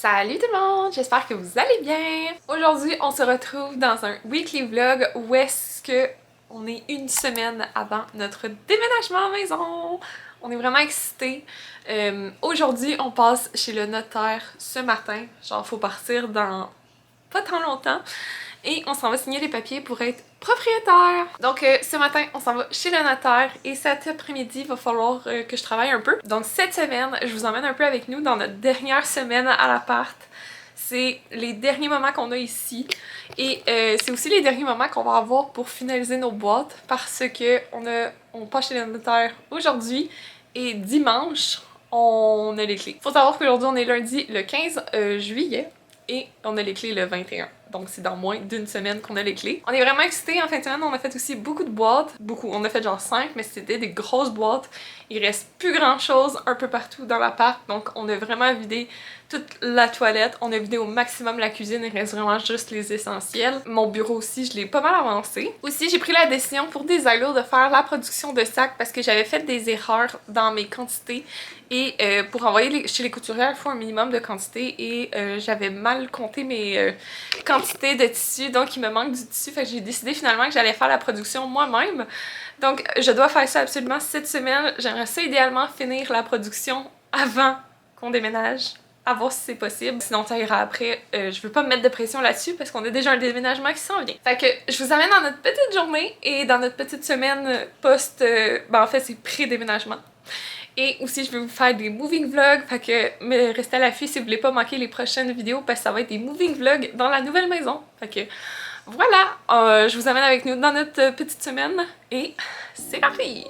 Salut tout le monde, j'espère que vous allez bien! Aujourd'hui, on se retrouve dans un weekly vlog où est-ce que on est une semaine avant notre déménagement à la maison. On est vraiment excités. Aujourd'hui, on passe chez le notaire ce matin. Genre, faut partir dans pas tant longtemps. Et on s'en va signer les papiers pour être propriétaire. Donc ce matin, on s'en va chez le notaire et cet après-midi, il va falloir que je travaille un peu. Donc cette semaine, je vous emmène un peu avec nous dans notre dernière semaine à l'appart. C'est les derniers moments qu'on a ici et c'est aussi les derniers moments qu'on va avoir pour finaliser nos boîtes parce que on passe chez le notaire aujourd'hui et dimanche, on a les clés. Faut savoir qu'aujourd'hui, on est lundi le 15 juillet et on a les clés le 21. Donc c'est dans moins d'une semaine qu'on a les clés. On est vraiment excités en fin de semaine, on a fait aussi beaucoup de boîtes. Beaucoup, on a fait genre 5, mais c'était des grosses boîtes. Il reste plus grand chose un peu partout dans l'appart, donc on a vraiment vidé toute la toilette. On a vidé au maximum la cuisine, il reste vraiment juste les essentiels. Mon bureau aussi, je l'ai pas mal avancé. Aussi, j'ai pris la décision pour des Desiglo de faire la production de sacs parce que j'avais fait des erreurs dans mes quantités. Et pour envoyer chez les couturières, il faut un minimum de quantité et j'avais mal compté mes quantités de tissu, donc il me manque du tissu, fait que j'ai décidé finalement que j'allais faire la production moi-même. Donc je dois faire ça absolument cette semaine. J'aimerais ça idéalement finir la production avant qu'on déménage, à voir si c'est possible. Sinon ça ira après. Je veux pas me mettre de pression là-dessus parce qu'on a déjà un déménagement qui s'en vient. Fait que je vous amène dans notre petite journée et dans notre petite semaine post... en fait c'est pré-déménagement. Et aussi, je vais vous faire des moving vlogs, fait que restez à l'affût si vous voulez pas manquer les prochaines vidéos parce que ça va être des moving vlogs dans la nouvelle maison. Fait que voilà, je vous amène avec nous dans notre petite semaine et c'est parti!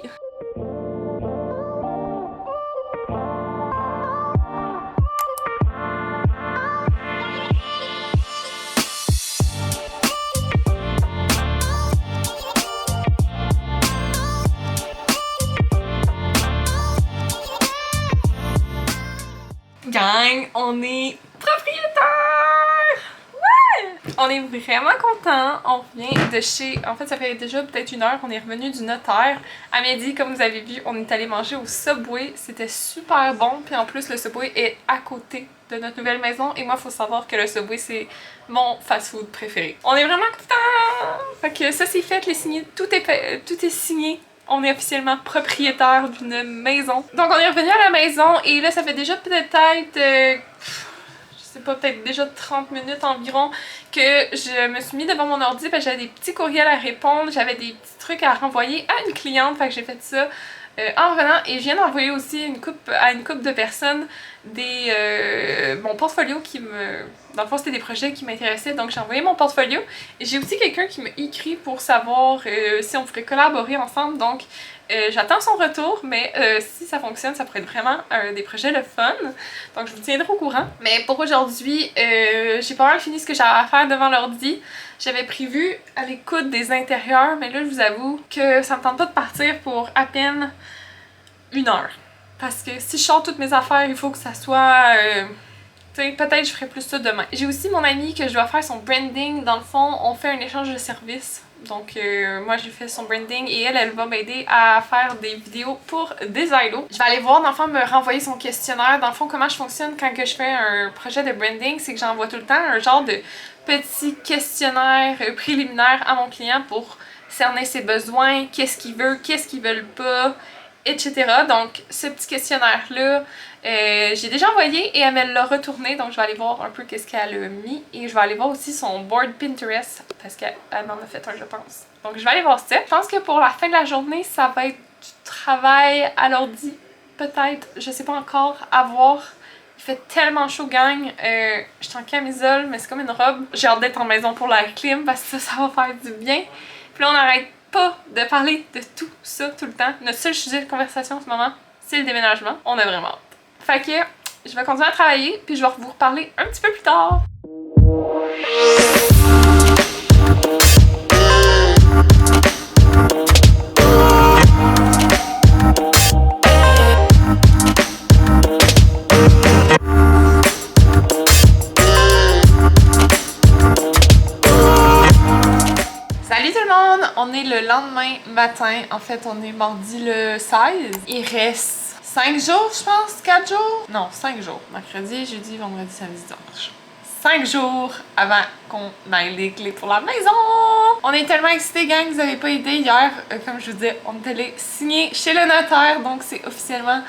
Gang, on est propriétaire! Ouais! On est vraiment contents. On vient de chez... En fait, ça fait déjà peut-être 1 heure qu'on est revenu du notaire. À midi, comme vous avez vu, on est allé manger au Subway. C'était super bon. Puis en plus, le Subway est à côté de notre nouvelle maison. Et moi, il faut savoir que le Subway, c'est mon fast-food préféré. On est vraiment contents! Fait que ça, c'est fait. Les signés, tout est signé. On est officiellement propriétaire d'une maison. Donc on est revenu à la maison et là ça fait déjà peut-être je sais pas, peut-être déjà 30 minutes environ que je me suis mis devant mon ordi parce que j'avais des petits courriels à répondre, j'avais des petits trucs à renvoyer à une cliente, fait que j'ai fait ça en revenant et je viens d'envoyer aussi à une couple de personnes mon portfolio qui me... Dans le fond, c'était des projets qui m'intéressaient, donc j'ai envoyé mon portfolio. Et j'ai aussi quelqu'un qui m'a écrit pour savoir si on pourrait collaborer ensemble, donc j'attends son retour, mais si ça fonctionne, ça pourrait être vraiment des projets le fun. Donc je vous tiendrai au courant. Mais pour aujourd'hui, j'ai pas mal fini ce que j'avais à faire devant l'ordi. J'avais prévu aller coudre des intérieurs, mais là je vous avoue que ça me tente pas de partir pour à peine 1 heure. Parce que si je sors toutes mes affaires, il faut que ça soit... peut-être je ferai plus ça demain. J'ai aussi mon amie que je dois faire son branding. Dans le fond, on fait un échange de services. Donc moi j'ai fait son branding et elle va m'aider à faire des vidéos pour Desiglo. Je vais aller voir dans le fond me renvoyer son questionnaire. Dans le fond comment je fonctionne quand que je fais un projet de branding, c'est que j'envoie tout le temps un genre de petit questionnaire préliminaire à mon client pour cerner ses besoins, qu'est-ce qu'il veut, qu'est-ce qu'il veut pas, etc. Donc ce petit questionnaire là j'ai déjà envoyé et elle me l'a retourné, donc je vais aller voir un peu qu'est-ce qu'elle a mis et je vais aller voir aussi son board Pinterest parce qu'elle m'en a fait un je pense. Donc je vais aller voir ça. Je pense que pour la fin de la journée ça va être du travail à l'ordi peut-être, je sais pas encore, à voir. Il fait tellement chaud gang, je suis en camisole mais c'est comme une robe. J'ai hâte d'être en maison pour l'air clim parce que ça va faire du bien. Puis là on n'arrête pas de parler de tout ça tout le temps. Notre seul sujet de conversation en ce moment, c'est le déménagement. On a vraiment hâte. Fait que je vais continuer à travailler puis je vais vous reparler un petit peu plus tard. Salut tout le monde! On est le lendemain matin, en fait on est mardi le 16. Il reste 5 jours, je pense, 4 jours? Non, 5 jours. Mercredi, jeudi, vendredi, samedi, dimanche. 5 jours avant qu'on aille les clés pour la maison! On est tellement excités, gang, vous n'avez pas idée. Hier, comme je vous disais, on est allé signer chez le notaire, donc c'est officiellement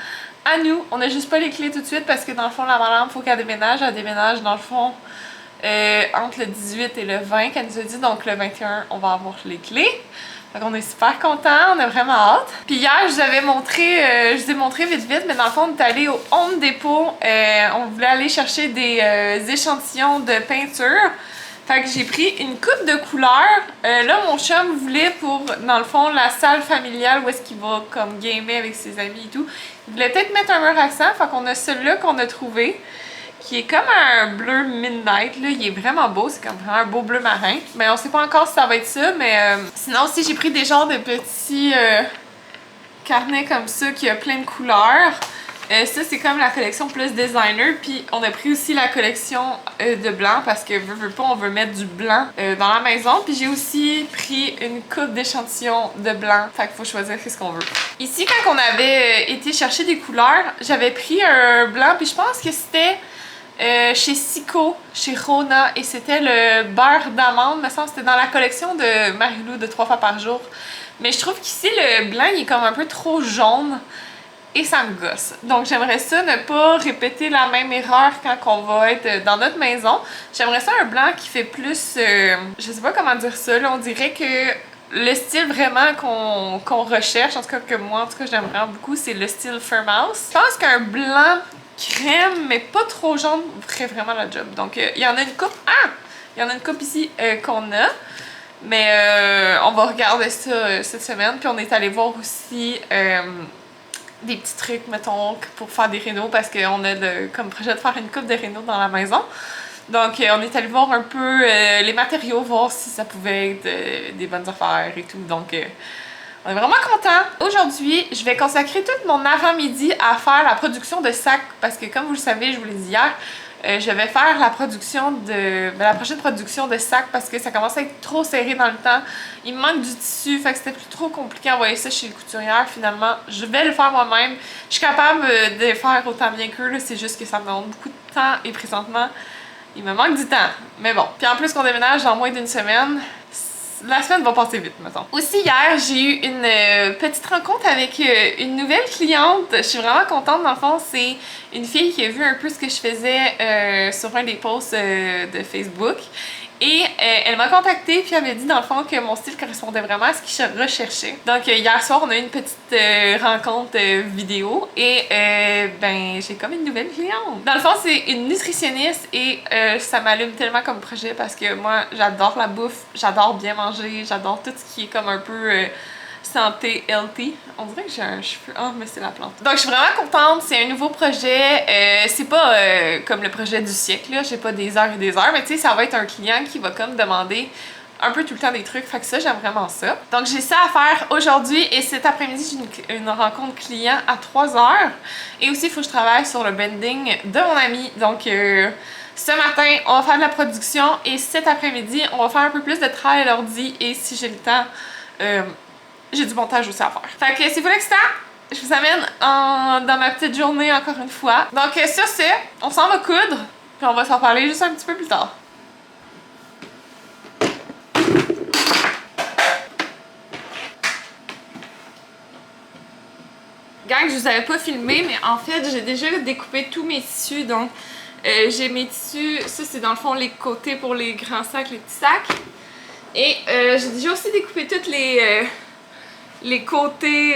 à nous. On n'a juste pas les clés tout de suite parce que dans le fond, la madame, il faut qu'elle déménage. Elle déménage dans le fond entre le 18 et le 20 qu'elle nous a dit, donc le 21, on va avoir les clés. Donc on est super contents, on a vraiment hâte. Puis hier, je vous ai montré vite vite, mais dans le fond, on est allé au Home Depot. On voulait aller chercher des échantillons de peinture. Fait que j'ai pris une coupe de couleurs. Là, mon chum voulait pour, dans le fond, la salle familiale où est-ce qu'il va comme gamer avec ses amis et tout. Il voulait peut-être mettre un mur accent, fait qu'on a celui-là qu'on a trouvé, qui est comme un bleu midnight, là. Il est vraiment beau, c'est comme vraiment un beau bleu marin. Mais on sait pas encore si ça va être ça, mais sinon aussi j'ai pris des genres de petits carnets comme ça qui a plein de couleurs. Ça c'est comme la collection plus designer, puis on a pris aussi la collection de blanc parce que veut pas, on veut mettre du blanc dans la maison. Puis j'ai aussi pris une coupe d'échantillons de blanc, fait qu'il faut choisir ce qu'on veut. Ici quand on avait été chercher des couleurs, j'avais pris un blanc, puis je pense que c'était chez Cico, chez Rona, et c'était le beurre d'amande, me semble, c'était dans la collection de Marilou de 3 fois par jour. Mais je trouve qu'ici le blanc il est comme un peu trop jaune et ça me gosse. Donc j'aimerais ça ne pas répéter la même erreur quand on va être dans notre maison. J'aimerais ça un blanc qui fait plus, je sais pas comment dire ça, là, on dirait que le style vraiment qu'on recherche, en tout cas que moi en tout cas j'aime vraiment beaucoup, c'est le style Farmhouse. Je pense qu'un blanc crème, mais pas trop jaune, ferait vraiment la job. Donc, il y en a une coupe. Ah! Il y en a une coupe ici qu'on a. Mais on va regarder ça cette semaine. Puis on est allé voir aussi des petits trucs, mettons, pour faire des rénaux. Parce qu'on a comme projet de faire une coupe de rénaux dans la maison. Donc, on est allé voir un peu les matériaux, voir si ça pouvait être des bonnes affaires et tout. Donc, on est vraiment contents. Aujourd'hui, je vais consacrer tout mon avant-midi à faire la production de sacs parce que comme vous le savez, je vous l'ai dit hier, je vais faire la production la prochaine production de sacs parce que ça commence à être trop serré dans le temps. Il me manque du tissu, fait que c'était plus trop compliqué d'envoyer ça chez les couturières. Finalement, je vais le faire moi-même. Je suis capable de le faire autant bien qu'eux, c'est juste que ça me demande beaucoup de temps et présentement, il me manque du temps. Mais bon, puis en plus qu'on déménage dans moins d'une semaine, la semaine va passer vite, mettons. Aussi, hier, j'ai eu une petite rencontre avec une nouvelle cliente. Je suis vraiment contente. Dans le fond, c'est une fille qui a vu un peu ce que je faisais sur un des posts de Facebook. Et elle m'a contactée puis elle m'a dit dans le fond que mon style correspondait vraiment à ce que je recherchais. Donc hier soir on a eu une petite rencontre vidéo et ben j'ai comme une nouvelle cliente. Dans le fond c'est une nutritionniste et ça m'allume tellement comme projet parce que moi j'adore la bouffe, j'adore bien manger, j'adore tout ce qui est comme un peu santé healthy. On dirait que j'ai un cheveu. Oh, mais c'est la plante. Donc, je suis vraiment contente. C'est un nouveau projet. C'est pas comme le projet du siècle, là. J'ai pas des heures et des heures. Mais tu sais, ça va être un client qui va comme demander un peu tout le temps des trucs. Fait que ça, j'aime vraiment ça. Donc, j'ai ça à faire aujourd'hui. Et cet après-midi, j'ai une rencontre client à 3h. Et aussi, il faut que je travaille sur le branding de mon ami. Donc, ce matin, on va faire de la production. Et cet après-midi, on va faire un peu plus de travail à l'ordi. Et si j'ai le temps, j'ai du montage aussi à faire. Fait que c'est full excitant! Je vous amène dans ma petite journée encore une fois. Donc sur ce, on s'en va coudre, puis on va s'en parler juste un petit peu plus tard. Gang, je vous avais pas filmé, mais en fait, j'ai déjà découpé tous mes tissus. Donc, j'ai mes tissus, ça c'est dans le fond les côtés pour les grands sacs, les petits sacs. Et j'ai déjà aussi découpé toutes les côtés,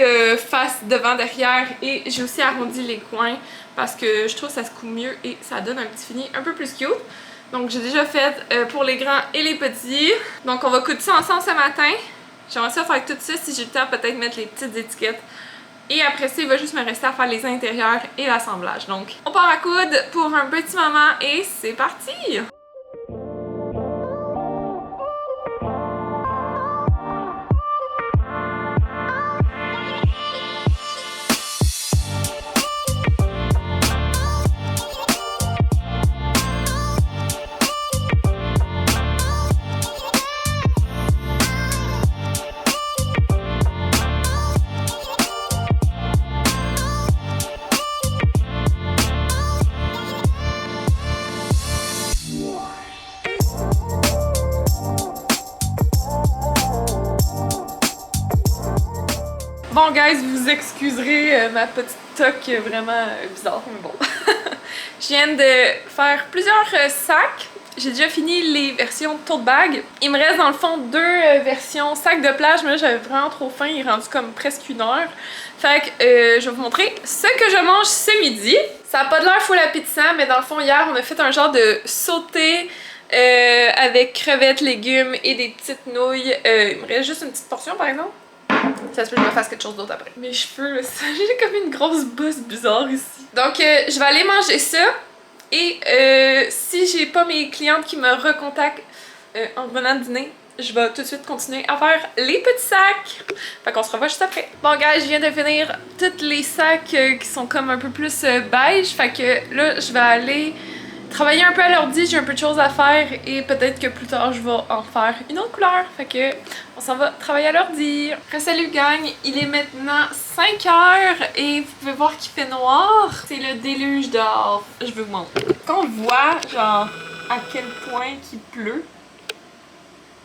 face, devant, derrière, et j'ai aussi arrondi les coins parce que je trouve que ça se coud mieux et ça donne un petit fini un peu plus cute. Donc j'ai déjà fait pour les grands et les petits. Donc on va coudre ça ensemble ce matin. J'aimerais ça faire tout ça, si j'ai le temps peut-être mettre les petites étiquettes. Et après ça, il va juste me rester à faire les intérieurs et l'assemblage. Donc on part à coudre pour un petit moment et c'est parti! Bon, guys, vous excuserez ma petite toque vraiment bizarre, mais bon. Je viens de faire plusieurs sacs. J'ai déjà fini les versions tote bag. Il me reste dans le fond 2 versions sac de plage, mais là j'avais vraiment trop faim, il est rendu comme presque 1 heure. Fait que je vais vous montrer ce que je mange ce midi. Ça a pas de l'air full à pizza, mais dans le fond hier on a fait un genre de sauté avec crevettes, légumes et des petites nouilles. Il me reste juste une petite portion par exemple. Ça se peut que je me fasse quelque chose d'autre après. Mes cheveux, j'ai comme une grosse bosse bizarre ici. Donc je vais aller manger ça. Et si j'ai pas mes clientes qui me recontactent en revenant de dîner, je vais tout de suite continuer à faire les petits sacs. Fait qu'on se revoit juste après. Bon gars, je viens de finir tous les sacs qui sont comme un peu plus beige. Fait que là, je vais aller travailler un peu à l'ordi, j'ai un peu de choses à faire et peut-être que plus tard je vais en faire une autre couleur. Fait que on s'en va travailler à l'ordi. Salut gang, il est maintenant 5 heures et vous pouvez voir qu'il fait noir. C'est le déluge dehors. Je vais vous montrer. Quand on voit genre à quel point qu'il pleut.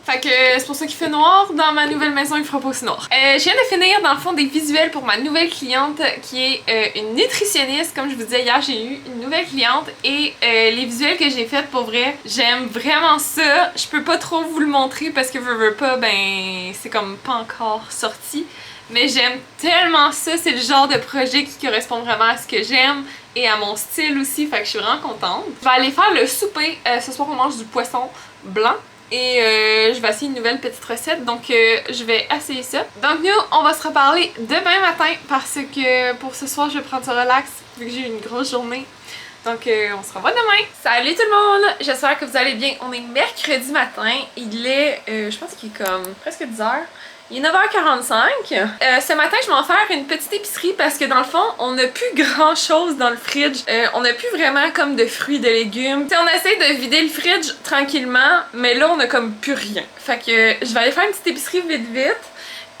Fait que c'est pour ça qu'il fait noir. Dans ma nouvelle maison, il fera pas aussi noir. Je viens de finir dans le fond des visuels pour ma nouvelle cliente qui est une nutritionniste. Comme je vous disais hier, j'ai eu une nouvelle cliente et les visuels que j'ai faits pour vrai, j'aime vraiment ça. Je peux pas trop vous le montrer parce que veux pas, ben c'est comme pas encore sorti. Mais j'aime tellement ça, c'est le genre de projet qui correspond vraiment à ce que j'aime et à mon style aussi, fait que je suis vraiment contente. Je vais aller faire le souper, ce soir on mange du poisson blanc. Et je vais essayer une nouvelle petite recette, donc je vais essayer ça. Donc nous, on va se reparler demain matin parce que pour ce soir, je vais prendre ça relax vu que j'ai eu une grosse journée. Donc on se revoit demain. Salut tout le monde! J'espère que vous allez bien. On est mercredi matin. Il est, je pense qu'il est comme presque 10 h. Il est 9h45. Ce matin, je vais en faire une petite épicerie parce que dans le fond, on n'a plus grand chose dans le fridge. On n'a plus vraiment comme de fruits, de légumes. T'sais, on essaie de vider le fridge tranquillement, mais là, on a comme plus rien. Fait que je vais aller faire une petite épicerie vite vite.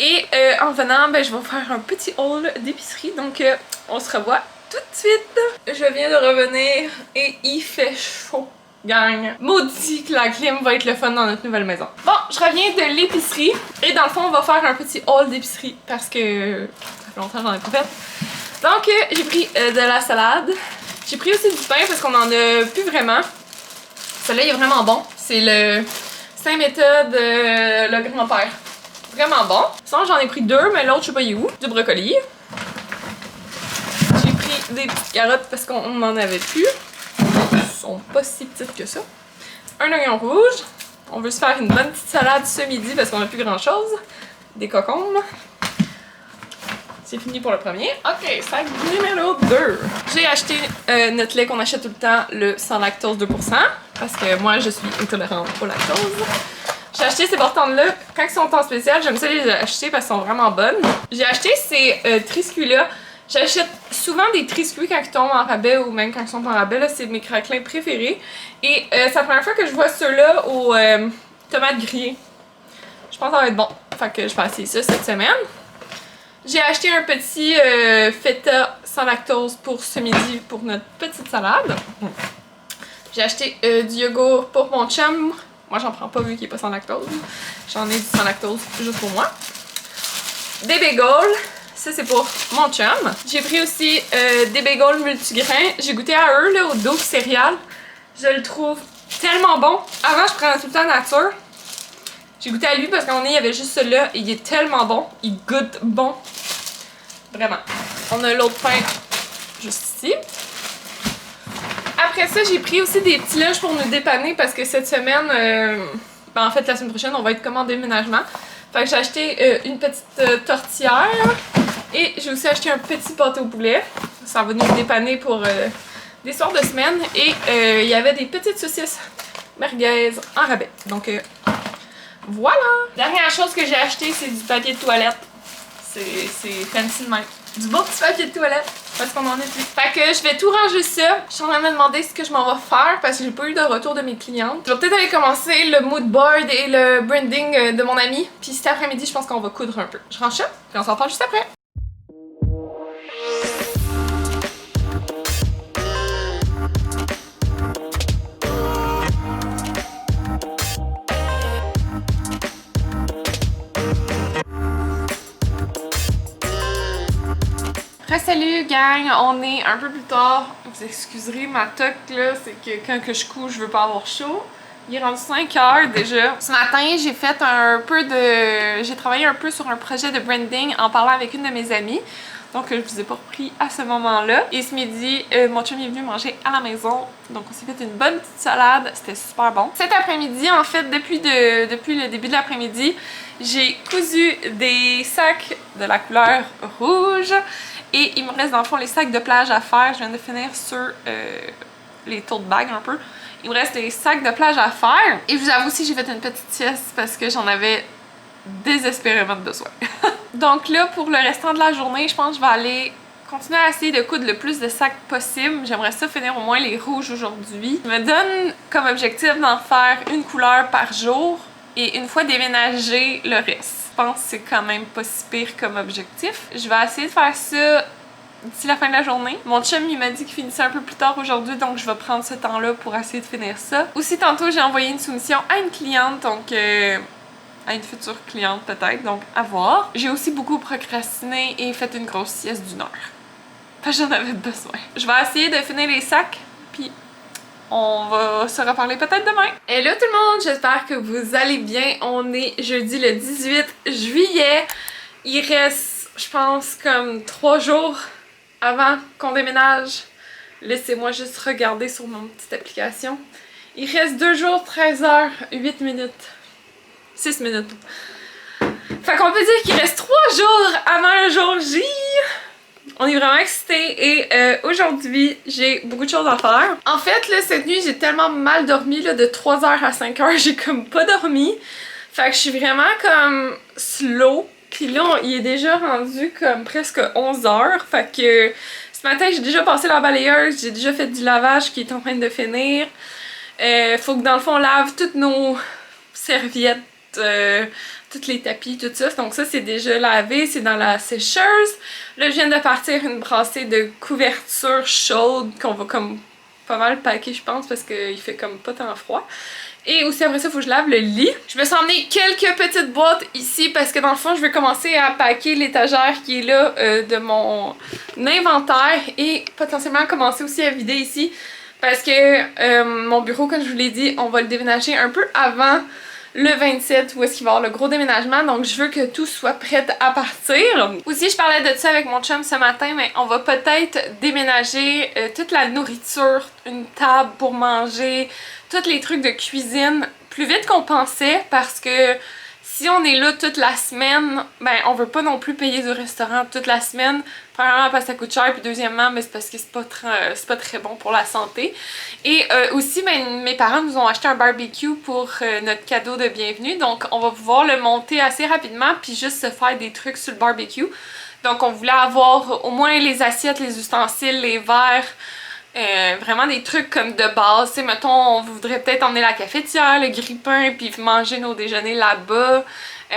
Et en venant, ben, je vais faire un petit haul d'épicerie. Donc, on se revoit tout de suite. Je viens de revenir et il fait chaud. Gang. Maudit que la clim va être le fun dans notre nouvelle maison. Bon, je reviens de l'épicerie et dans le fond, on va faire un petit haul d'épicerie parce que ça fait longtemps que j'en ai pas fait. Donc, j'ai pris de la salade. J'ai pris aussi du pain parce qu'on en a plus vraiment. Celui-là, il est vraiment bon. C'est le Saint-Méthode, le grand-père. Vraiment bon. Sinon, j'en ai pris 2, mais l'autre, je sais pas il est où. Du brocoli. J'ai pris des petites carottes parce qu'on n'en avait plus. Sont pas si petites que ça. Un oignon rouge. On veut se faire une bonne petite salade ce midi parce qu'on n'a plus grand chose. Des cocombes. C'est fini pour le premier. Ok, sac numéro 2. J'ai acheté notre lait qu'on achète tout le temps, le sans lactose 2%. Parce que moi, je suis intolérante au lactose. J'ai acheté ces bortandes-là. Quand ils sont en spécial, j'aime ça les acheter parce qu'elles sont vraiment bonnes. J'ai acheté ces triscuits-là. J'achète souvent des triscuits quand ils tombent en rabais ou même quand ils sont en rabais. Là, c'est mes craquelins préférés. Et c'est la première fois que je vois ceux-là aux tomates grillées. Je pense que ça va être bon. Fait que je vais essayer ça cette semaine. J'ai acheté un petit feta sans lactose pour ce midi pour notre petite salade. J'ai acheté du yogourt pour mon chum. Moi, j'en prends pas vu qu'il est pas sans lactose. J'en ai du sans lactose juste pour moi. Des bagels. Ça, c'est pour mon chum. J'ai pris aussi des bagels multigrains. J'ai goûté à eux, là, au Doux céréales. Je le trouve tellement bon. Avant, je prenais tout le temps nature. J'ai goûté à lui parce qu'on il y avait juste celui-là et il est tellement bon. Il goûte bon. Vraiment. On a l'autre pain juste ici. Après ça, j'ai pris aussi des petits lunchs pour nous dépanner parce que cette semaine, ben en fait, la semaine prochaine, on va être comme en déménagement. Fait que j'ai acheté une petite tortillère. Et j'ai aussi acheté un petit pâté au poulet. Ça va nous dépanner pour des soirs de semaine. Et il y avait des petites saucisses merguez en rabais. Donc voilà! Dernière chose que j'ai acheté, c'est du papier de toilette. C'est fancy de même. Du beau petit papier de toilette. Parce qu'on en a plus. Fait que je vais tout ranger ça. Je suis en train de me demander ce que je m'en vais faire parce que j'ai pas eu de retour de mes clientes. Je vais peut-être aller commencer le mood board et le branding de mon ami. Puis cet après-midi, je pense qu'on va coudre un peu. Je range ça, puis on s'en parle juste après. Salut gang, on est un peu plus tard. Vous excuserez ma toque là, c'est que quand que je couche, je veux pas avoir chaud. Il est rendu 5 heures déjà. Ce matin, j'ai fait j'ai travaillé un peu sur un projet de branding en parlant avec une de mes amies. Donc je vous ai pas repris à ce moment-là. Et ce midi, mon chum est venu manger à la maison. Donc on s'est fait une bonne petite salade, c'était super bon. Cet après-midi, en fait, depuis le début de l'après-midi, j'ai cousu des sacs de la couleur rouge. Et il me reste dans le fond les sacs de plage à faire. Je viens de finir sur les tote bags un peu. Il me reste les sacs de plage à faire. Et je vous avoue aussi, j'ai fait une petite sieste parce que j'en avais désespérément besoin. Donc là, pour le restant de la journée, je pense que je vais aller continuer à essayer de coudre le plus de sacs possible. J'aimerais ça finir au moins les rouges aujourd'hui. Je me donne comme objectif d'en faire une couleur par jour et une fois déménager le reste. Je pense que c'est quand même pas si pire comme objectif. Je vais essayer de faire ça d'ici la fin de la journée. Mon chum, il m'a dit qu'il finissait un peu plus tard aujourd'hui, donc je vais prendre ce temps-là pour essayer de finir ça. Aussi, tantôt, j'ai envoyé une soumission à une cliente, donc à une future cliente peut-être, donc à voir. J'ai aussi beaucoup procrastiné et fait une grosse sieste d'1 heure. Parce que j'en avais besoin. Je vais essayer de finir les sacs, puis on va se reparler peut-être demain. Hello tout le monde, j'espère que vous allez bien. On est jeudi le 18 juillet. Il reste, je pense, comme 3 jours avant qu'on déménage. Laissez-moi juste regarder sur mon petite application. Il reste 2 jours, 13 heures, 8 minutes. 6 minutes. Fait qu'on peut dire qu'il reste 3 jours avant le jour J. On est vraiment excités et aujourd'hui, j'ai beaucoup de choses à faire. En fait, là, cette nuit, j'ai tellement mal dormi, là, de 3h à 5h, j'ai comme pas dormi. Fait que je suis vraiment comme slow. Puis là, il est déjà rendu comme presque 11h. Fait que ce matin, j'ai déjà passé la balayeuse, j'ai déjà fait du lavage qui est en train de finir. Faut que dans le fond, on lave toutes nos serviettes, tous les tapis, tout ça. Donc ça, c'est déjà lavé, c'est dans la sécheuse. Là, je viens de partir une brassée de couverture chaude qu'on va comme pas mal packer, je pense, parce qu'il fait comme pas tant froid. Et aussi après ça, il faut que je lave le lit. Je me suis emmené quelques petites boîtes ici parce que dans le fond, je vais commencer à packer l'étagère qui est là de mon inventaire et potentiellement commencer aussi à vider ici parce que mon bureau, comme je vous l'ai dit, on va le déménager un peu avant le 27 où est-ce qu'il va y avoir le gros déménagement, donc je veux que tout soit prêt à partir. Aussi, je parlais de ça avec mon chum ce matin, mais on va peut-être déménager toute la nourriture, une table pour manger, tous les trucs de cuisine plus vite qu'on pensait parce que si on est là toute la semaine, ben on veut pas non plus payer du restaurant toute la semaine. Premièrement parce que ça coûte cher, puis deuxièmement mais c'est parce que c'est pas très bon pour la santé. Et aussi ben, mes parents nous ont acheté un barbecue pour notre cadeau de bienvenue, donc on va pouvoir le monter assez rapidement puis juste se faire des trucs sur le barbecue. Donc on voulait avoir au moins les assiettes, les ustensiles, les verres. Vraiment des trucs comme de base, tu sais, mettons, on voudrait peut-être emmener la cafetière, le grille-pain, puis manger nos déjeuners là-bas,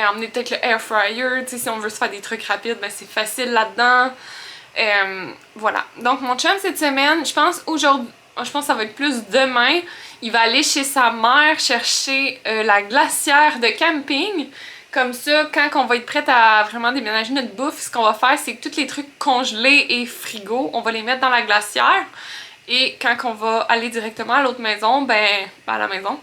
emmener peut-être le air fryer, tu sais, si on veut se faire des trucs rapides, ben c'est facile là-dedans. Voilà. Donc mon chum cette semaine, je pense que ça va être plus demain, il va aller chez sa mère chercher la glacière de camping. Comme ça, quand on va être prête à vraiment déménager notre bouffe, ce qu'on va faire, c'est que tous les trucs congelés et frigo, on va les mettre dans la glacière. Et quand on va aller directement à l'autre maison, ben à la maison,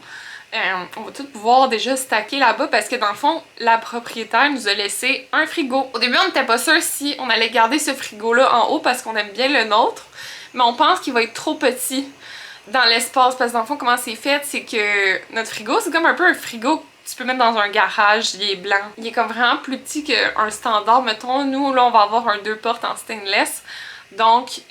on va tout pouvoir déjà stacker là-bas parce que dans le fond, la propriétaire nous a laissé un frigo. Au début, on n'était pas sûr si on allait garder ce frigo-là en haut parce qu'on aime bien le nôtre, mais on pense qu'il va être trop petit dans l'espace parce que dans le fond, comment c'est fait, c'est que notre frigo, c'est comme un peu un frigo que tu peux mettre dans un garage, il est blanc. Il est comme vraiment plus petit qu'un standard, mettons. Nous, là, on va avoir un 2 portes en stainless. Donc,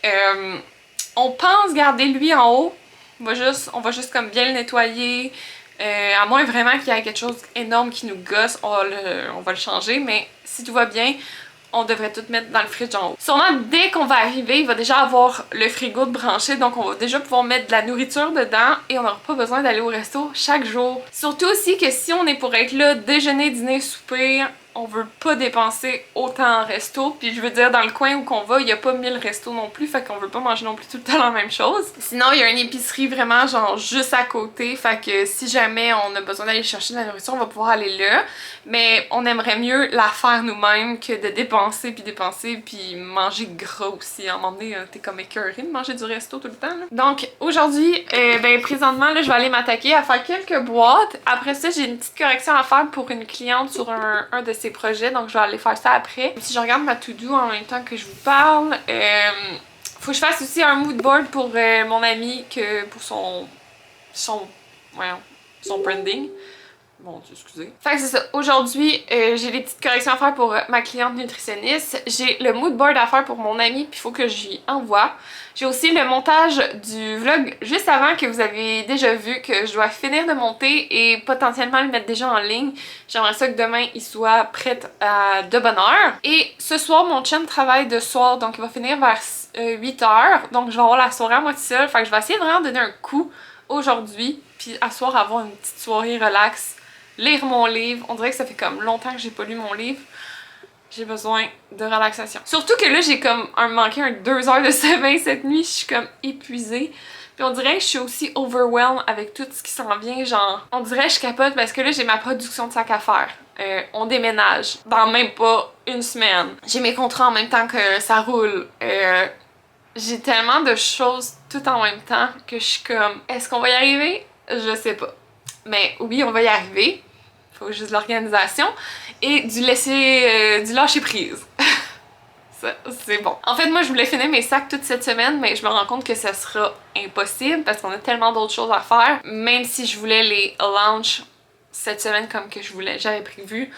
on pense garder lui en haut. On va juste comme bien le nettoyer. À moins vraiment qu'il y ait quelque chose d'énorme qui nous gosse, on va le changer. Mais si tout va bien, on devrait tout mettre dans le fridge en haut. Sûrement, dès qu'on va arriver, il va déjà avoir le frigo de branché. Donc, on va déjà pouvoir mettre de la nourriture dedans. Et on n'aura pas besoin d'aller au resto chaque jour. Surtout aussi que si on est pour être là, déjeuner, dîner, souper, on veut pas dépenser autant en resto. Puis je veux dire, dans le coin où qu'on va, il y a pas 1000 restos non plus, fait qu'on veut pas manger non plus tout le temps la même chose. Sinon, il y a une épicerie vraiment genre juste à côté, fait que si jamais on a besoin d'aller chercher de la nourriture, on va pouvoir aller là. Mais on aimerait mieux la faire nous-mêmes que de dépenser puis manger gras aussi. À un moment donné, t'es comme écœuré de manger du resto tout le temps, là. Donc aujourd'hui, ben présentement, là, je vais aller m'attaquer à faire quelques boîtes. Après ça, j'ai une petite correction à faire pour une cliente sur un de ses projets, donc je vais aller faire ça après. Si je regarde ma to-do en même temps que je vous parle, faut que je fasse aussi un mood board pour mon ami, pour son branding. Mon Dieu, excusez. Fait que c'est ça. Aujourd'hui, j'ai des petites corrections à faire pour ma cliente nutritionniste. J'ai le mood board à faire pour mon ami, puis il faut que je lui envoie. J'ai aussi le montage du vlog juste avant que vous avez déjà vu, que je dois finir de monter et potentiellement le mettre déjà en ligne. J'aimerais ça que demain, il soit prêt de bonne heure. Et ce soir, mon chum travaille de soir, donc il va finir vers 8h. Donc je vais avoir la soirée à moitié seule. Fait que je vais essayer de vraiment donner un coup aujourd'hui, puis à soir avoir une petite soirée relax. Lire mon livre. On dirait que ça fait comme longtemps que j'ai pas lu mon livre. J'ai besoin de relaxation. Surtout que là, j'ai comme manqué 2 heures de sommeil cette nuit. Je suis comme épuisée. Puis on dirait que je suis aussi overwhelmed avec tout ce qui s'en vient. Genre, on dirait que je capote parce que là, j'ai ma production de sac à faire. On déménage dans même pas une semaine. J'ai mes contrats en même temps que ça roule. J'ai tellement de choses tout en même temps que je suis comme, est-ce qu'on va y arriver? Je sais pas. Mais oui, on va y arriver. Faut juste de l'organisation et du lâcher prise. Ça, c'est bon. En fait, moi, je voulais finir mes sacs toute cette semaine, mais je me rends compte que ça sera impossible parce qu'on a tellement d'autres choses à faire. Même si je voulais les launch cette semaine comme que j'avais prévu,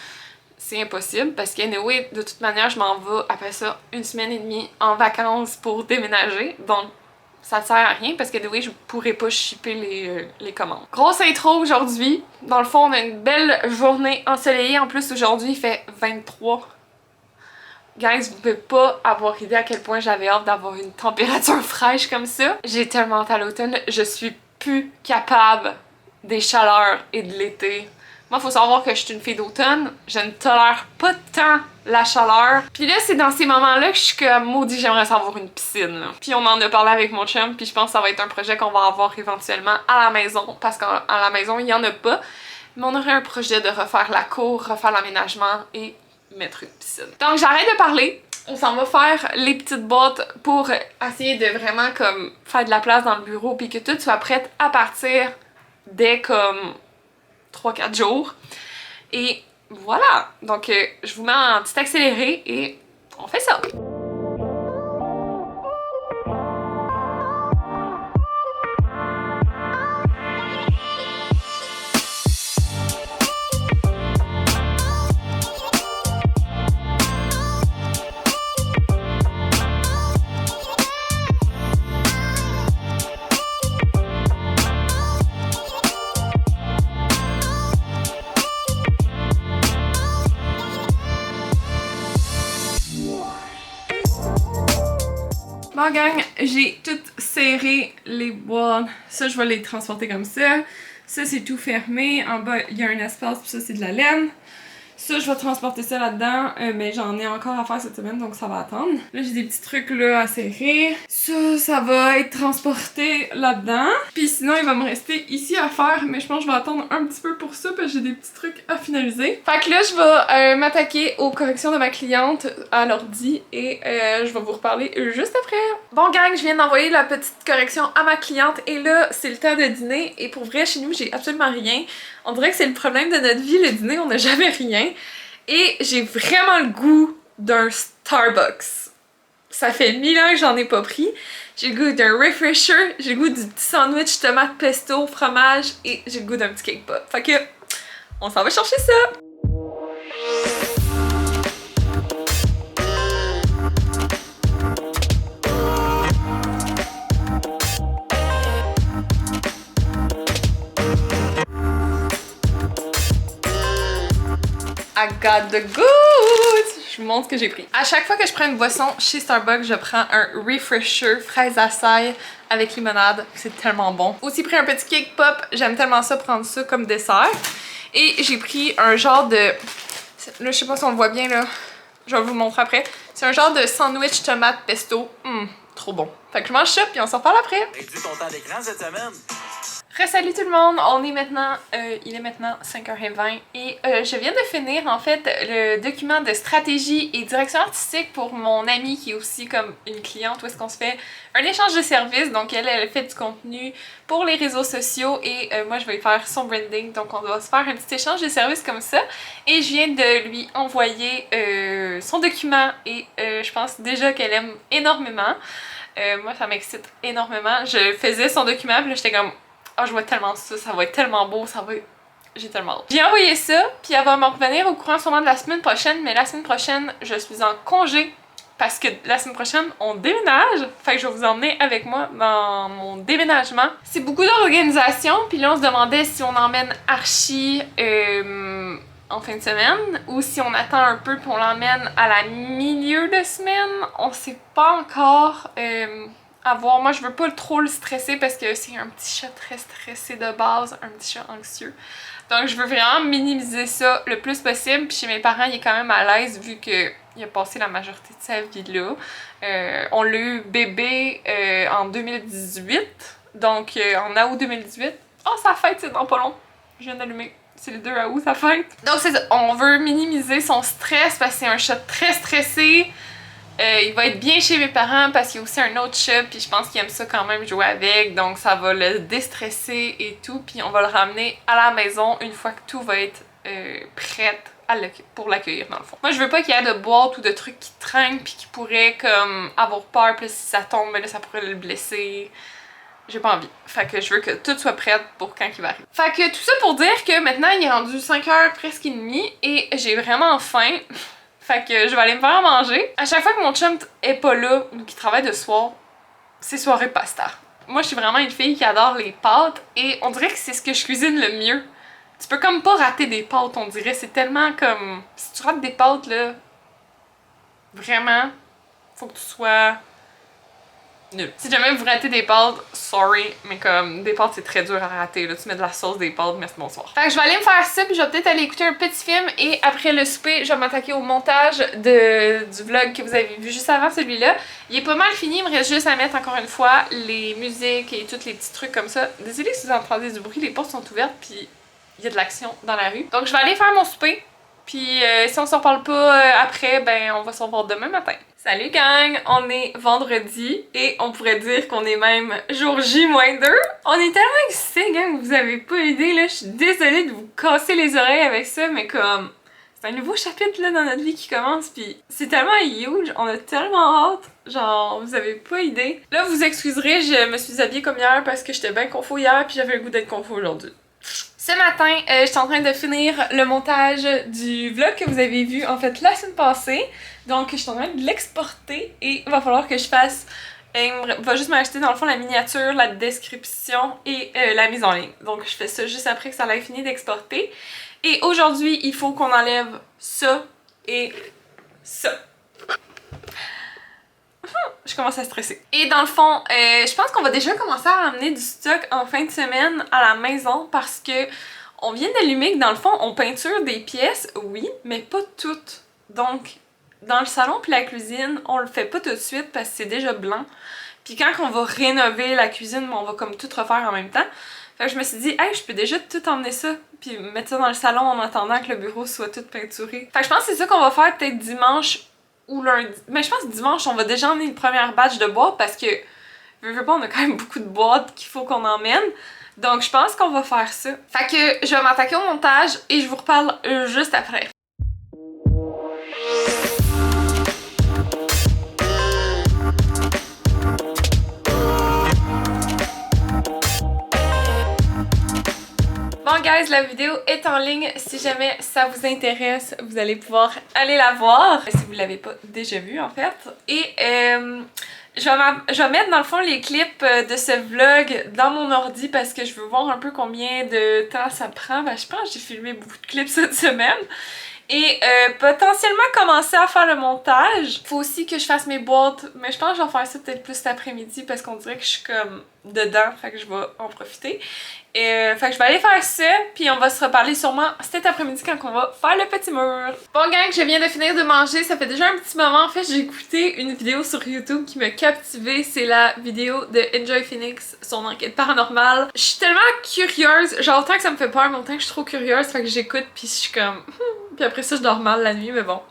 c'est impossible parce qu'anyway, de toute manière, je m'en vais après ça 1 semaine et demie en vacances pour déménager. Donc, ça ne sert à rien parce que oui, je pourrais pas shipper les commandes. Grosse intro aujourd'hui. Dans le fond, on a une belle journée ensoleillée. En plus, aujourd'hui, il fait 23. Guys, vous pouvez pas avoir idée à quel point j'avais hâte d'avoir une température fraîche comme ça. J'ai tellement hâte à l'automne. Je suis plus capable des chaleurs et de l'été. Moi, faut savoir que je suis une fille d'automne. Je ne tolère pas tant la chaleur. Puis là, c'est dans ces moments-là que je suis comme maudit, j'aimerais savoir une piscine. Là. Puis on en a parlé avec mon chum, puis je pense que ça va être un projet qu'on va avoir éventuellement à la maison. Parce qu'à la maison, il y en a pas. Mais on aurait un projet de refaire la cour, refaire l'aménagement et mettre une piscine. Donc j'arrête de parler. On s'en va faire les petites boîtes pour essayer de vraiment comme faire de la place dans le bureau puis que tout soit prêt à partir dès comme 3-4 jours. Et voilà! Donc je vous mets en petit accéléré et on fait ça! Bon gang, j'ai tout serré les boîtes. Ça, je vais les transporter comme ça. Ça, c'est tout fermé. En bas, il y a un espace, puis ça, c'est de la laine. Ça, je vais transporter ça là-dedans, mais j'en ai encore à faire cette semaine, donc ça va attendre. Là, j'ai des petits trucs là à serrer. Ça va être transporté là-dedans. Puis sinon, il va me rester ici à faire, mais je pense que je vais attendre un petit peu pour ça, parce que j'ai des petits trucs à finaliser. Fait que là, je vais m'attaquer aux corrections de ma cliente à l'ordi, et je vais vous reparler juste après. Bon gang, je viens d'envoyer la petite correction à ma cliente, et là, c'est le temps de dîner, et pour vrai, chez nous, j'ai absolument rien. On dirait que c'est le problème de notre vie, le dîner, on n'a jamais rien. Et j'ai vraiment le goût d'un Starbucks. Ça fait 1000 ans que j'en ai pas pris. J'ai le goût d'un refresher, j'ai le goût du petit sandwich tomate pesto, fromage et j'ai le goût d'un petit cake pop. Fait que, on s'en va chercher ça! I got the goods! Je vous montre ce que j'ai pris. À chaque fois que je prends une boisson chez Starbucks, je prends un refresher fraise açaï avec limonade. C'est tellement bon. Aussi pris un petit cake pop. J'aime tellement ça prendre ça comme dessert. Et j'ai pris un genre de Là, je sais pas si on le voit bien, là. Je vais vous le montrer après. C'est un genre de sandwich tomate pesto. Trop bon. Fait que je mange ça, puis on s'en reparle après. Réduis ton temps d'écran cette semaine. Salut tout le monde, on est maintenant, il est maintenant 5h20 et je viens de finir en fait le document de stratégie et direction artistique pour mon amie qui est aussi comme une cliente où est-ce qu'on se fait un échange de services. Donc elle fait du contenu pour les réseaux sociaux et moi je vais faire son branding, donc on doit se faire un petit échange de services comme ça et je viens de lui envoyer son document et je pense déjà qu'elle aime énormément. Moi ça m'excite énormément, je faisais son document puis là j'étais comme oh, je vois tellement ça, ça va être tellement beau, ça va être... J'ai tellement hâte. J'ai envoyé ça, puis elle va m'en revenir au courant sûrement de la semaine prochaine, mais la semaine prochaine, je suis en congé parce que la semaine prochaine, on déménage. Fait que je vais vous emmener avec moi dans mon déménagement. C'est beaucoup d'organisation, puis là, on se demandait si on emmène Archie en fin de semaine ou si on attend un peu puis on l'emmène à la milieu de semaine. On sait pas encore... à voir. Moi, je veux pas trop le stresser parce que c'est un petit chat très stressé de base, un petit chat anxieux. Donc, je veux vraiment minimiser ça le plus possible. Puis chez mes parents, il est quand même à l'aise vu qu'il a passé la majorité de sa vie là. On l'a eu bébé en 2018. Donc, en août 2018. Oh, sa fête, c'est dans pas long. Je viens d'allumer. C'est le 2 août, sa fête. Donc, c'est ça. On veut minimiser son stress parce que c'est un chat très stressé. Il va être bien chez mes parents parce qu'il y a aussi un autre chat puis je pense qu'il aime ça quand même jouer avec, donc ça va le déstresser et tout, puis on va le ramener à la maison une fois que tout va être prêt pour l'accueillir dans le fond. Moi je veux pas qu'il y ait de boîtes ou de trucs qui traînent puis qui pourraient comme avoir peur, puis si ça tombe là ça pourrait le blesser. J'ai pas envie. Fait que je veux que tout soit prêt pour quand il va arriver. Fait que tout ça pour dire que maintenant il est rendu 5h presque et demie et j'ai vraiment faim. Fait que je vais aller me faire manger. À chaque fois que mon chum est pas là ou qu'il travaille de soir, c'est soirée pasta. Moi, je suis vraiment une fille qui adore les pâtes et on dirait que c'est ce que je cuisine le mieux. Tu peux comme pas rater des pâtes, on dirait. C'est tellement comme... Si tu rates des pâtes, là, vraiment, faut que tu sois nul. Si jamais vous ratez des pâtes, sorry, mais comme des pâtes c'est très dur à rater. Là, tu mets de la sauce, des pâtes, merci, bonsoir. Fait que je vais aller me faire ça, puis je vais peut-être aller écouter un petit film et après le souper, je vais m'attaquer au montage du vlog que vous avez vu juste avant celui-là. Il est pas mal fini, il me reste juste à mettre encore une fois les musiques et tous les petits trucs comme ça. Désolée si vous entendez du bruit, les portes sont ouvertes puis il y a de l'action dans la rue. Donc je vais aller faire mon souper, puis si on s'en reparle pas après, ben on va s'en revoir demain matin. Salut gang! On est vendredi et on pourrait dire qu'on est même jour J-2. On est tellement excités gang, vous avez pas idée là, je suis désolée de vous casser les oreilles avec ça, mais comme c'est un nouveau chapitre là dans notre vie qui commence puis c'est tellement huge, on a tellement hâte, genre vous avez pas idée. Là vous excuserez, je me suis habillée comme hier parce que j'étais bien confo hier puis j'avais le goût d'être confo aujourd'hui. Ce matin, j'étais en train de finir le montage du vlog que vous avez vu en fait la semaine passée. Donc je suis en train de l'exporter et il va falloir que je fasse... il va juste m'acheter dans le fond la miniature, la description et la mise en ligne. Donc je fais ça juste après que ça ait fini d'exporter. Et aujourd'hui, il faut qu'on enlève ça et ça. Je commence à stresser. Et dans le fond, je pense qu'on va déjà commencer à ramener du stock en fin de semaine à la maison parce que on vient d'allumer que dans le fond, on peinture des pièces, oui, mais pas toutes. Donc, dans le salon puis la cuisine, on le fait pas tout de suite parce que c'est déjà blanc. Puis quand on va rénover la cuisine, on va comme tout refaire en même temps. Fait que je me suis dit, hey, je peux déjà tout emmener ça puis mettre ça dans le salon en attendant que le bureau soit tout peinturé. Fait que je pense que c'est ça qu'on va faire peut-être dimanche ou lundi. Mais je pense que dimanche, on va déjà emmener une première batch de boîtes parce que, veux pas, on a quand même beaucoup de boîtes qu'il faut qu'on emmène. Donc, je pense qu'on va faire ça. Fait que je vais m'attaquer au montage et je vous reparle juste après. Bon guys, la vidéo est en ligne. Si jamais ça vous intéresse, vous allez pouvoir aller la voir. Si vous l'avez pas déjà vue en fait. Et je vais mettre dans le fond les clips de ce vlog dans mon ordi parce que je veux voir un peu combien de temps ça prend. Ben, je pense que j'ai filmé beaucoup de clips cette semaine. et potentiellement commencer à faire le montage. Faut aussi que je fasse mes boîtes, mais je pense que je vais faire ça peut-être plus cet après-midi parce qu'on dirait que je suis comme dedans, fait que je vais en profiter. Et fait que je vais aller faire ça, puis on va se reparler sûrement cet après-midi quand on va faire le petit mur. Bon gang, je viens de finir de manger, ça fait déjà un petit moment. En fait, j'ai écouté une vidéo sur YouTube qui m'a captivée, c'est la vidéo de Enjoy Phoenix, son enquête paranormale. Je suis tellement curieuse, genre autant que ça me fait peur, mais autant que je suis trop curieuse, fait que j'écoute puis je suis comme... puis après ça, je dors mal la nuit, mais bon.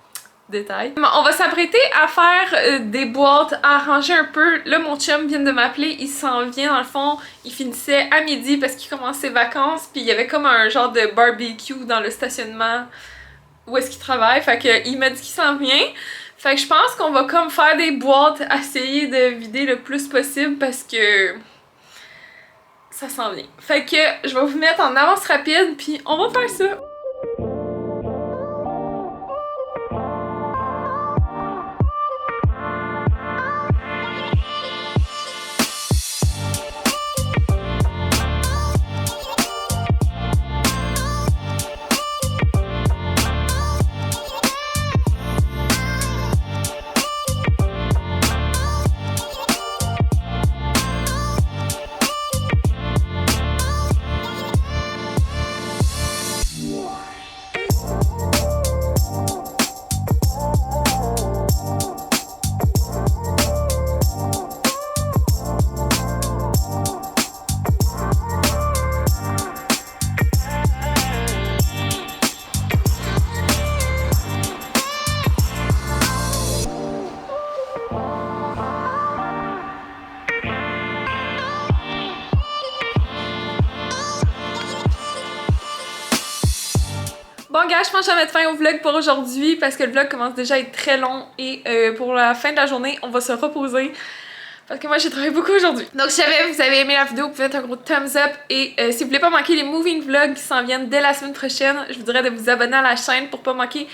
Détail. On va s'apprêter à faire des boîtes, à arranger un peu. Là, mon chum vient de m'appeler, il s'en vient dans le fond, il finissait à midi parce qu'il commence ses vacances, puis il y avait comme un genre de barbecue dans le stationnement où est-ce qu'il travaille, fait que il m'a dit qu'il s'en vient. Fait que je pense qu'on va comme faire des boîtes, essayer de vider le plus possible parce que ça s'en vient. Fait que je vais vous mettre en avance rapide, puis on va faire ça. Bon gars, je pense que je vais mettre fin au vlog pour aujourd'hui parce que le vlog commence déjà à être très long et pour la fin de la journée, on va se reposer parce que moi j'ai travaillé beaucoup aujourd'hui. Donc si jamais vous avez aimé la vidéo, vous pouvez mettre un gros thumbs up et si vous voulez pas manquer les moving vlogs qui s'en viennent dès la semaine prochaine, je vous dirais de vous abonner à la chaîne pour pas manquer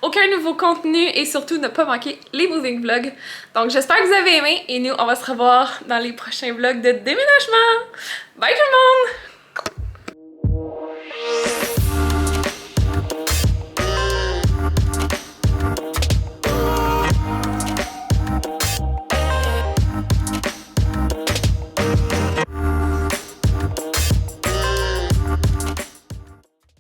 aucun nouveau contenu et surtout ne pas manquer les moving vlogs. Donc j'espère que vous avez aimé et nous on va se revoir dans les prochains vlogs de déménagement. Bye tout le monde!